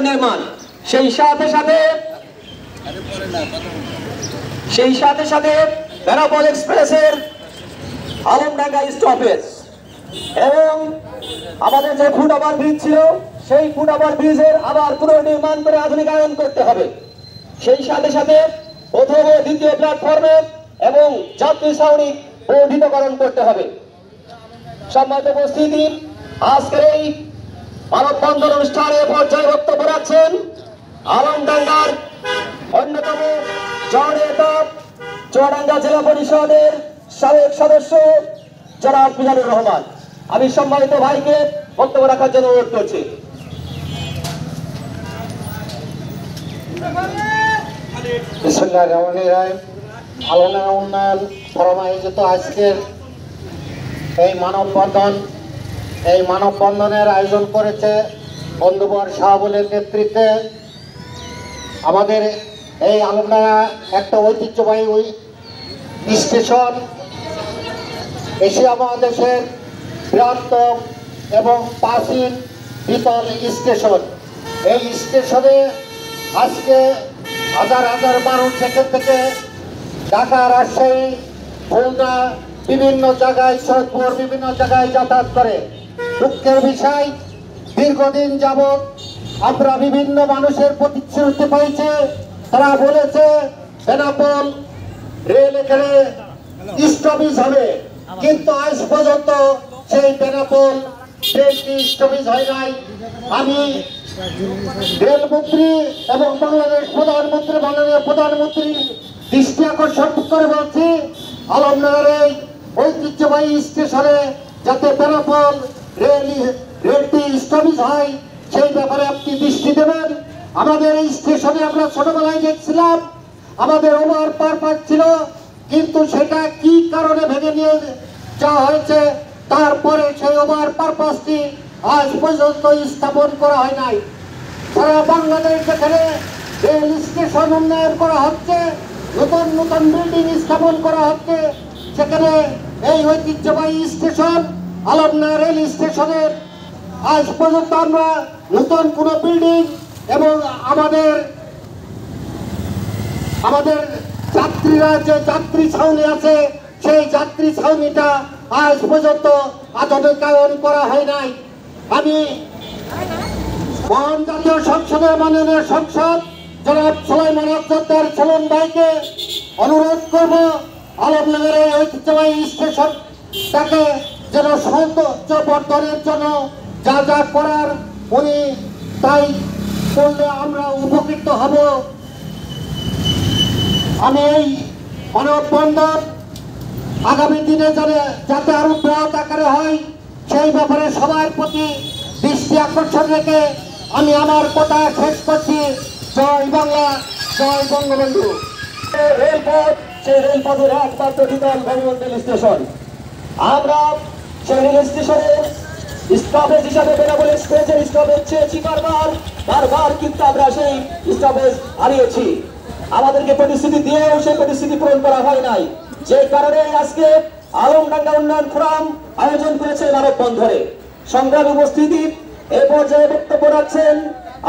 পুনর্নির্মাণ। সেই সাথে সাথে বেনাপোল এক্সপ্রেসের আলমডাঙ্গা স্টপেজ এবং আমাদের যে ফুটওভার ব্রিজ ছিল সেই ফুটওভার ব্রিজের আবার পুনর্নির্মাণ করে আধুনিকায়ন করতে হবে। সেই সাথে প্রথম ও দ্বিতীয় প্ল্যাটফর্মে এবং যাত্রী ছাউনি বর্ধিতকরণ করতে হবে। সম্মানিত উপস্থিতি, আজকের এই মানববন্ধন অনুষ্ঠানে পর্যায়ে বক্তব্য রাখছেন আলমডাঙ্গার অন্যতম জননেতা চুয়াডাঙ্গা জেলা পরিষদের সাবেক সদস্য জনাব মিজানুর রহমান। আমি সম্মানিত ভাইকে বক্তব্য রাখার জন্য অনুরোধ করছি। আলমডাঙ্গা উন্নয়ন ফোরাম আয়োজিত আজকের এই মানববন্ধনের আয়োজন করেছে বন্ধুবর শাহাবুলের নেতৃত্বে। আমাদের এই আলমডাঙ্গা একটা ঐতিহ্যবাহী স্টেশন, এশিয়া মহাদেশের বৃহত্তম এবং প্রাচীন দ্বিতল স্টেশন। এই স্টেশনে আজকে হাজার হাজার মানুষ এখান থেকে ঢাকা, রাজশাহী, খুলনা, বিভিন্ন জায়গায়, সৈয়দপুর, বিভিন্ন জায়গায় যাতায়াত করে। দুঃখের বিষয়, দীর্ঘদিন যাবৎ আমরা বিভিন্ন মানুষের প্রতিশ্রুতি পাইছি। তারা বলেছে বেনাপোল রেল এখানে স্টপেজ হবে, কিন্তু আজ পর্যন্ত সেই বেনাপোল ট্রেনটি স্টপেজ হয় নাই। আমি রেলমন্ত্রী এবং মাননীয় প্রধানমন্ত্রী দৃষ্টি আকর্ষণ করে বলছি, আলমডাঙ্গার এই ঐতিহ্যবাহী স্টেশনে যাতে বেনাপোল রেলটি স্টপেজ হয় সেই ব্যাপারে আপনি দৃষ্টি দেবেন। আমাদের এই স্টেশনে আমরা ছোটবেলায় দেখছিলাম আমাদের ওভার পারপাস ছিল, কিন্তু সেটা কি কারণে ভেঙে নিয়ে যাওয়া হয়েছে, তারপরে সেই ওভার পারপাসটি আজ পর্যন্ত স্থাপন করা হয় নাই। সারা বাংলাদেশ যেখানে রেল স্টেশন উন্নয়ন করা হচ্ছে, নতুন নতুন বিল্ডিং স্থাপন করা হচ্ছে, সেখানে এই ঐতিহ্যবাহী স্টেশন আলমডাঙ্গা রেল স্টেশনের আজ পর্যন্ত আমরা নতুন কোনো বিল্ডিং এবং আমাদের যাত্রীরা যে যাত্রী ছাউনি আছে সেই যাত্রী ছাউনিটা আজ পর্যন্ত আধুনিকায়ন করা হয় নাই। আমি মহান জাতীয় সংসদের মাননীয় সংসদ জনাব সুলাইমান আফজাদার সেলিম ভাইকে অনুরোধ করব, আলমডাঙ্গার এই ঐতিহ্যবাহী স্টেশনটাকে যেন সৌন্দর্য বর্ধনের জন্য যা যা করার উনি তাই করলে আমরা উপকৃত হব। আমি এই মানববন্ধন আগামী দিনে যাতে আরো বৃহৎ আকারে হয় সেই ব্যাপারে সবার প্রতি দৃষ্টি আকর্ষণ রেখে আমি আমার কথা শেষ করছি। জয় বাংলা, জয় বঙ্গবন্ধু। রেলপথ, সেই রেলপথের একমাত্র ঠিকান ভবনন্দিল স্টেশন। আমরা সেই রেল স্টেশনের স্টপেজ হিসাবে বেনাপোল এক্সপ্রেসের স্টপেজ চেয়েছি বারবার, কিন্তু আমরা সেই স্টপেজ হারিয়েছি। আমাদেরকে প্রতিশ্রুতি দিয়েও সেই প্রতিশ্রুতি পূরণ করা হয় নাই, যে কারণে আজকে আলমডাঙ্গা উন্নয়ন ফোরাম আয়োজন করেছে মানববন্ধনে। সংগ্রামী উপস্থিতি, এই পর্যায়ে বক্তব্য রাখছেন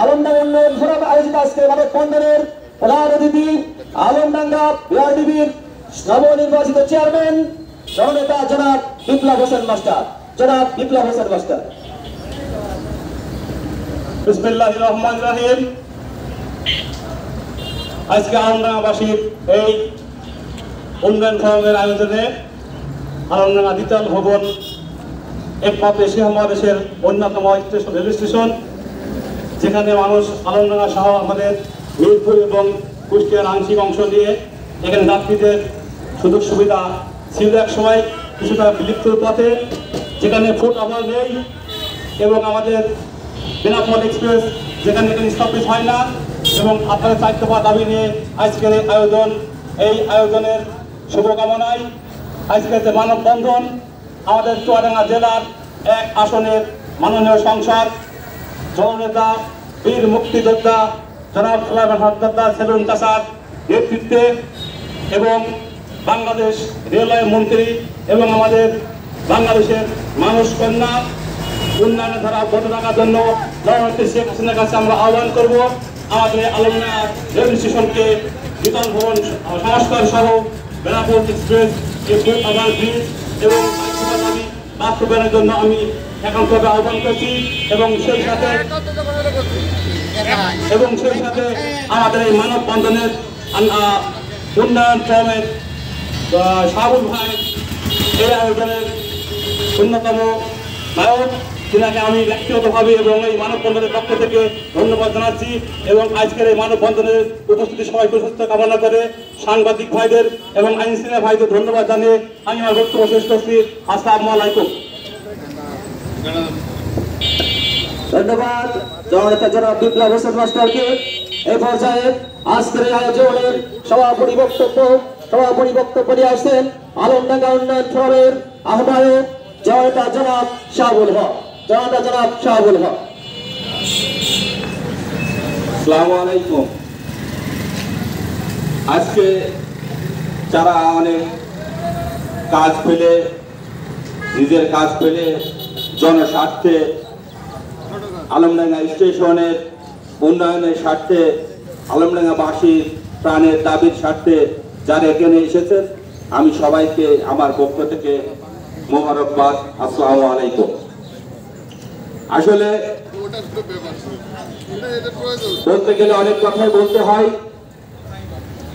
আলমডাঙ্গা উন্নয়ন ফোরাম আয়োজিত আজকে মানববন্ধনের প্রধান অতিথি আলমডাঙ্গা বিআরডিবির নবনির্বাচিত চেয়ারম্যান জননেতা জনাব বিপ্লব হোসেন মাস্টার। বিসমিল্লাহির রহমানির রহিম। আজকে আলমডাঙ্গাবাসীর এই উন্নয়ন ফোরামের আয়োজনে আলমডাঙ্গা দ্বিতল ভবন একমাত্র এশিয়া মহাদেশের অন্যতম রেল স্টেশন, যেখানে মানুষ আলমডাঙ্গা সহ আমাদের মিরপুর এবং কুষ্টিয়ার আংশিক অংশ নিয়ে এখানে যাত্রীদের সুযোগ সুবিধা ছিল এক সময় কিছুটা বিলুপ্তির পথে, যেখানে ফুটওভার নেই এবং আমাদের বেনাপোল এক্সপ্রেস যেখানে স্টপেজ হয় না, এবং আপনাদের 4 দফা দাবি নিয়ে আজকের এই আয়োজনের শুভকামনায় আজকের যে মানববন্ধন আমাদের চুয়াডাঙ্গা জেলার 1 আসনের মাননীয় সংসদ জননেতা বীর মুক্তিযোদ্ধা জনাব সুলাইমান আফজাদার সেলিম চাচার নেতৃত্বে এবং বাংলাদেশ রেলওয়ে মন্ত্রী এবং আমাদের বাংলাদেশের মানুষ কন্যা উন্নয়নের ধারা অব্যাহত রাখার জন্য জননেত্রী শেখ হাসিনার কাছে আমরা আহ্বান করব আমাদের আলমডাঙ্গা রেল স্টেশনকে দ্বিতল ভবন সংস্কার সহ বেনাপোল এক্সপ্রেস ওভার ব্রিজ এবং দাবি বাস্তবায়নের জন্য আমি একান্তভাবে আহ্বান করছি এবং সেই সাথে আমাদের এই মানববন্ধনের উন্নয়ন ফোরামের শাহুল ভাই এই আয়োজনের অন্যতম নায়ক, তিনাকে আমি ব্যক্তিগতভাবে এবং এই মানববন্ধনের পক্ষ থেকে ধন্যবাদ জানাচ্ছি এবং আজকের এই মানববন্ধনের উপস্থিতি সবাই সুস্থ কামনা করে সাংবাদিক ভাইদের এবং আইন শৃঙ্খলা ভাইদের ধন্যবাদ জানিয়ে আমি আমার বক্তব্য শেষ করছি। আসসালামু আলাইকুম। ধন্যবাদ জননেতা জনাব বিপ্লব হোসেন মাস্টারকে। এই পর্যায়ে আজকের এই আয়োজনের সভাপতি বক্তব্য নিয়ে আসছেন আলমডাঙ্গা উন্নয়ন ফোরামের আহ্বায়ক জননেতা জনাব শাহুল হক। আসসালামু আলাইকুম। আজকে যারা অনেক কাজ পেলে নিজের কাজ পেলে জনস্বার্থে আলমডাঙ্গা স্টেশনের উন্নয়নের স্বার্থে আলমডাঙ্গাবাসীর প্রাণের দাবির স্বার্থে যারা এখানে এসেছেন আমি সবাইকে আমার পক্ষ থেকে মোবারকবাদ। আসসালামু আলাইকুম। আসলে বলতে গেলে অনেক কথাই বলতে হয়।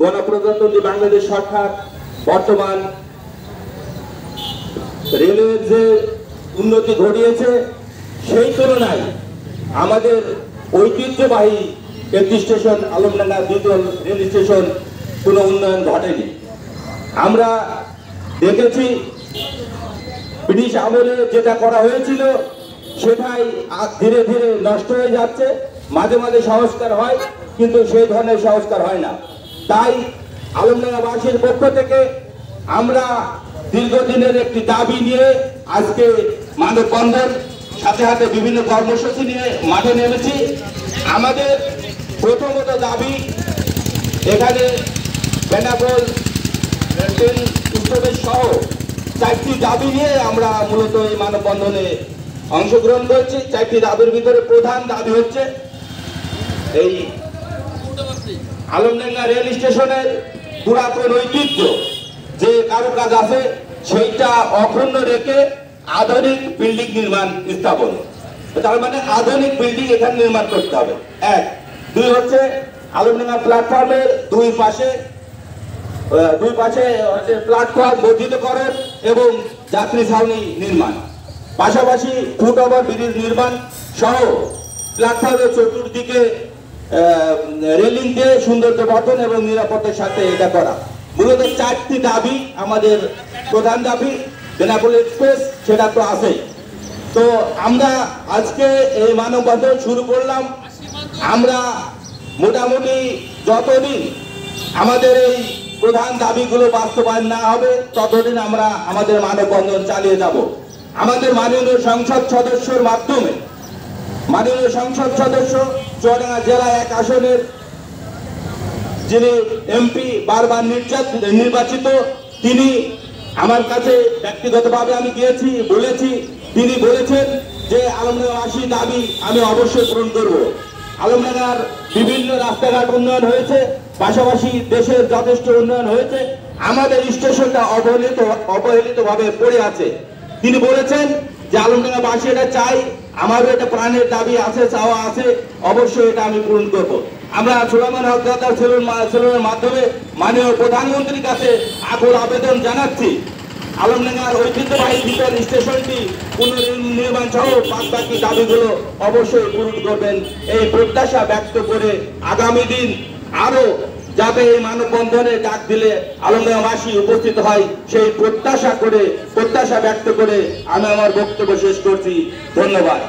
গণপ্রজাতন্ত্রী বাংলাদেশ সরকার বর্তমান রেলওয়ের যে উন্নতি ঘটিয়েছে সেই তুলনায় আমাদের ঐতিহ্যবাহী একটি স্টেশন আলমডাঙ্গা দ্বিতল রেল স্টেশন কোনো উন্নয়ন ঘটেনি। আমরা দেখেছি ব্রিটিশ আমলে যেটা করা হয়েছিল সেটাই ধীরে ধীরে নষ্ট হয়ে যাচ্ছে। মাঝে মাঝে সংস্কার হয় কিন্তু সেই ধরনের সংস্কার হয় না। তাই আলমডাঙ্গাবাসীর পক্ষ থেকে আমরা দীর্ঘদিনের একটি দাবি নিয়ে আজকে মানববন্ধন সাথে সাথে বিভিন্ন কর্মসূচি নিয়ে মাঠে নেমেছি। আমাদের প্রথমত দাবি, এখানে বেনাপোল ট্রেন উৎসবের সহ 4টি দাবি নিয়ে আমরা মূলত এই মানববন্ধনে অংশগ্রহণ করছি। 4টি দাবির ভিতরে প্রধান দাবি হচ্ছে এই আলমডাঙ্গা রেল স্টেশনের পুরাতন ঐতিহ্য যে কারুকাজ আছে সেইটা অক্ষুণ্ণ রেখে আধুনিক বিল্ডিং নির্মাণ স্থাপন, তার মানে আধুনিক বিল্ডিং এখানে নির্মাণ করতে হবে। 1, 2 হচ্ছে আলমডাঙ্গা প্ল্যাটফর্মের দুই পাশে প্ল্যাটফর্ম বর্ধিতকরণ এবং যাত্রী ছাউনি নির্মাণ, পাশাপাশি ফুটওভার ব্রিজ নির্মাণ সহ প্ল্যাটফর্মের চতুর্দিকে রেলিং দিয়ে সৌন্দর্য বর্ধন এবং নিরাপত্তার সাথে এটা করা। মূলত 4টি দাবি আমাদের প্রধান দাবি। বেনাপোল এক্সপ্রেস সেটা তো আছেই। তো আমরা আজকে এই মানববন্ধন শুরু করলাম। আমরা মোটামুটি যতদিন আমাদের এই প্রধান দাবিগুলো বাস্তবায়ন না হবে ততদিন আমরা আমাদের মানববন্ধন চালিয়ে যাব। আমাদের মাননীয় সংসদ সদস্যর মাধ্যমে মাননীয় সংসদ সদস্য চুয়াডাঙ্গা জেলা 1 আসনের যিনি এমপি বারবার নির্বাচিত, তিনি আমার কাছে ব্যক্তিগতভাবে আমি গিয়েছি বলেছি, তিনি বলেছেন যে আলমডাঙ্গাবাসী দাবি আমি অবশ্যই পূরণ করব। আলমডাঙ্গার বিভিন্ন রাস্তাঘাট উন্নয়ন হয়েছে, পাশাপাশি দেশের যথেষ্ট উন্নয়ন হয়েছে, আমাদের স্টেশনটা অবহেলিতভাবে পড়ে আছে। তিনি বলেছেন যে আলমডাঙ্গাবাসী এটা চাই, আমারও এটা প্রাণের দাবি আছে, চাওয়া আছে, অবশ্যই এটা আমি পূরণ করব। আমরা সুলাইমান হক দাদার সেলুনের মাধ্যমে মাননীয় প্রধানমন্ত্রীর কাছে আকুল আবেদন জানাচ্ছি আলমডাঙ্গার ঐতিহ্যবাহী দ্বিতল স্টেশনটি পুনর্নির্মাণ সহ বাকি দাবিগুলো অবশ্যই পূরণ করবেন এই প্রত্যাশা ব্যক্ত করে আগামী দিন আরো যাতে এই মানববন্ধনে ডাক দিলে আলমডাঙ্গাবাসী উপস্থিত হয় সেই প্রত্যাশা ব্যক্ত করে আমি আমার বক্তব্য শেষ করছি। ধন্যবাদ।